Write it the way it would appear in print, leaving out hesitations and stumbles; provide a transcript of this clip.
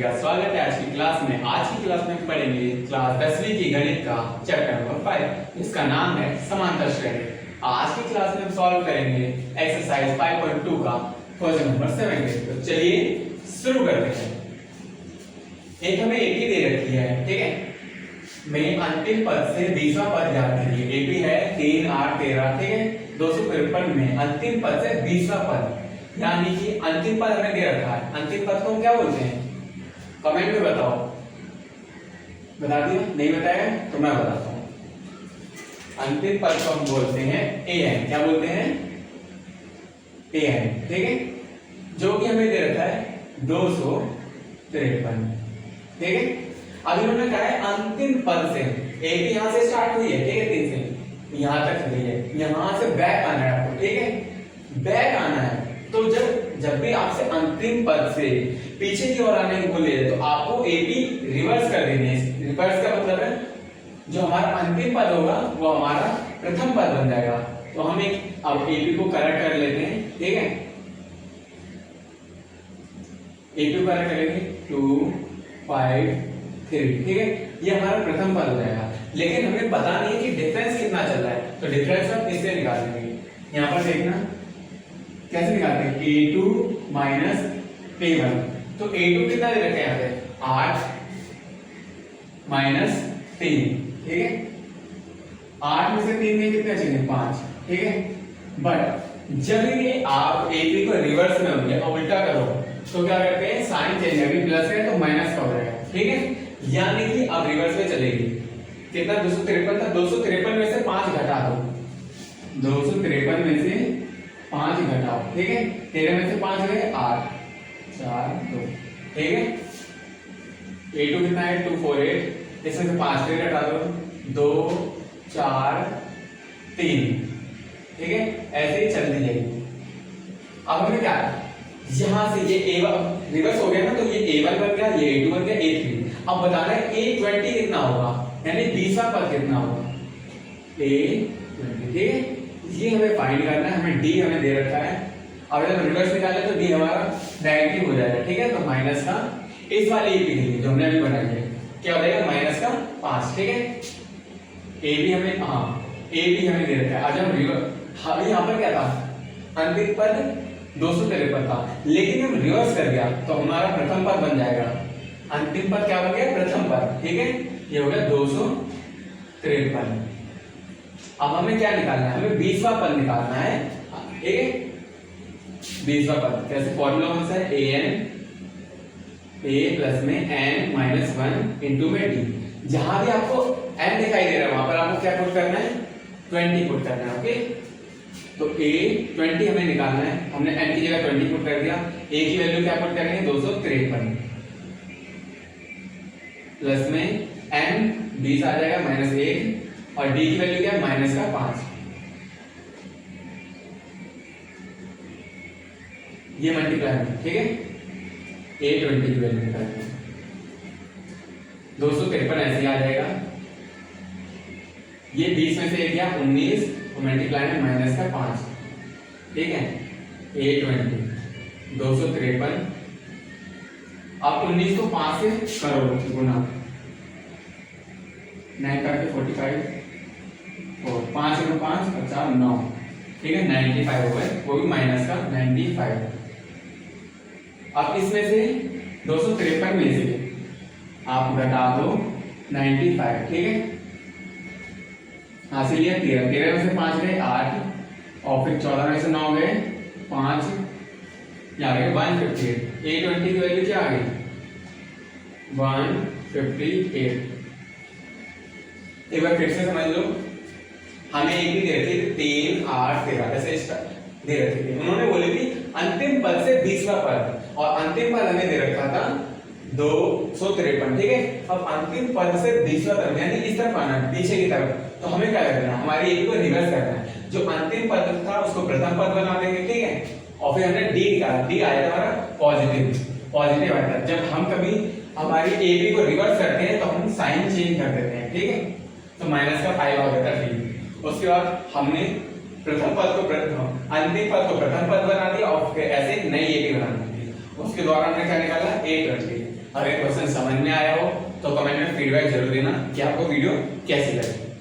का स्वागत है आज की क्लास में। आज की क्लास में पढ़ेंगे क्लास 10वीं की गणित का चैप्टर नंबर 5, इसका नाम है समांतर श्रेणी। आज की क्लास में हम सॉल्व करेंगे एक्सरसाइज 5.2 का क्वेश्चन नंबर 7। तो चलिए शुरू करते हैं। एक हमें एपी दे रखी है, ठीक है। मैं अंतिम पद से 20वां पद याद करिए। एपी है 3, 8, 13, ठीक है। 253 में अंतिम पद से 20वां पद, यानी कि अंतिम पद हमें दे रखा है। अंतिम पद को हम क्या बोलते हैं? कमेंट में बताओ। बता दिया? नहीं बताया तो मैं बताता हूं। अंतिम पद को हम बोलते हैं an। क्या बोलते हैं? an, ठीक है। जो कि हमें दे रखा है 253, ठीक है। अब इन्होंने कहा है अंतिम पद से, एक यहां से स्टार्ट हुई है, ठीक है, 3 से यहां तक हुई है, यहां से बैक आना है आपको, ठीक है। बैक आना है तो जब भी आपसे अंतिम पद से पीछे की ओर आने को बोले तो आपको एपी रिवर्स कर देनी है। रिवर्स का मतलब है जो हमारा अंतिम पद होगा वो हमारा प्रथम पद बन जाएगा। तो हम एक अब एपी को करेक्ट कर लेते हैं, ठीक है। एपी को करेक्ट करेंगे 2, 5, 3, ठीक है। ये हमारा प्रथम पद हो जाएगा। लेकिन हमें पता नहीं है कि डिफरेंस कितना चल रहा है, तो डिफरेंस हम इससे निकाल लेंगे। यहां पर देखना कैसे निकालते हैं, a2 माइनस a1। तो a2 कितना दे रखे हैं यहाँ पे 8 माइनस 3, ठीक है। 8 में से 3 में कितने चाहिए 5, ठीक है। बट जब ये आप AP को रिवर्स में होंगे और उल्टा करो तो क्या करते हैं, साइन चेंज है, अभी प्लस है तो माइनस का हो जाएगा, ठीक है। यानी कि अब रिवर्स में चलेगी। कितना 253 था, 253 में से 5 घटा दो, 253 में से 5 घटाओ, ठीक है। 13 में से 5 गए 8, 4, 2, ठीक है। a2 कितना है 248, इसमें से 5 फिर घटा दो 2, 4, 3, ठीक है। ऐसे ही चलती जाएगी। अब हमें क्या है, यहां से ये a1 रिवर्स हो गया ना, तो ये a1 बन गया, ये a2 बन गया, a3। अब बताना है a20 कितना होगा, यानी 20वां पद कितना होगा, a20, ठीक है। ये हमें फाइंड करना है। हमें d हमें दे रखा है। अब जब रिवर्स निकाले तो d हमारा नेगेटिव हो जाएगा, ठीक है। तो माइनस का इस वाले ए पी जो हमने अभी बनाई है क्या हो जाएगा, माइनस का 5, ठीक है। ए बी हमें, हाँ ए बी हमें दे रखा है। आज हम रिवर्स, हाँ यहाँ पर क्या था, अंतिम पद 253 था, लेकिन हम रिवर्स कर गया तो हमारा प्रथम पद बन जाएगा। अंतिम पद क्या बन गया, प्रथम पद, ठीक है। ये हो गया 253। अब हमें क्या निकालना है, हमें 20वां पद निकालना है, ठीक है। 20वां पद कैसे, फॉर्मूला कौन सा है, an a प्लस में n माइनस 1 इंटू में d। जहां भी आपको n दिखाई दे रहा है वहां पर आपको क्या पुट करना है, 20 पुट करना है, ओके। तो a20 हमें निकालना है। हमने n की जगह 20 पुट कर दिया। a की वैल्यू क्या पुट करेंगे, 253 प्लस में n 20 आ जाएगा माइनस 1, और d की वैल्यू क्या है, माइनस का 5। ये मल्टीप्लाई में, ठीक है। a20 की वैल्यू निकालेंगे 253 ऐसे आ जाएगा। ये 20 में से एक गया 19, और मल्टीप्लाई में माइनस का 5, ठीक है। a20 253। अब 19 को 5 से करो गुना, 9 करके 45, और 5 में 5 और 4 9, ठीक है। 95 हो गए, वो भी माइनस का 95। अब इसमें से 253 में से आप घटा दो 95, ठीक है। हासिल लिया 13, 13 में से 5 गए 8, और फिर 14 में से 9 गए 5, यहाँ गए 158। a20 की वैल्यू क्या आ गई, 158। एक बार फिर से समझ लो, हमें एक भी दे रखी थी 3, 8, 13 ऐसे दे रखी थी। उन्होंने बोली थी अंतिम पद से 20वां पद, और अंतिम पद हमें दे रखा था 253, ठीक है। अब अंतिम पद से 20वां पद यानी इस तरफ आना है, पीछे की तरफ, तो हमें क्या करना है, हमारी एक को रिवर्स करना है। जो अंतिम पद था उसको प्रथम पद बना देंगे, ठीक है। और फिर हमने d निकाला, d आया था हमारा पॉजिटिव आया था। जब हम कभी हमारी AB को रिवर्स करते हैं तो हम साइन चेंज कर देते हैं, ठीक है। तो माइनस का 5 आ गया था d। उसके बाद हमने प्रथम पद को अंतिम पद को प्रथम पद बना दिया, और फिर ऐसे नई AB बना दी। उसके द्वारा हमने क्या निकाला, a20। अगर क्वेश्चन समझ में आया हो तो कमेंट में फीडबैक जरूर देना कि आपको वीडियो कैसी लगी।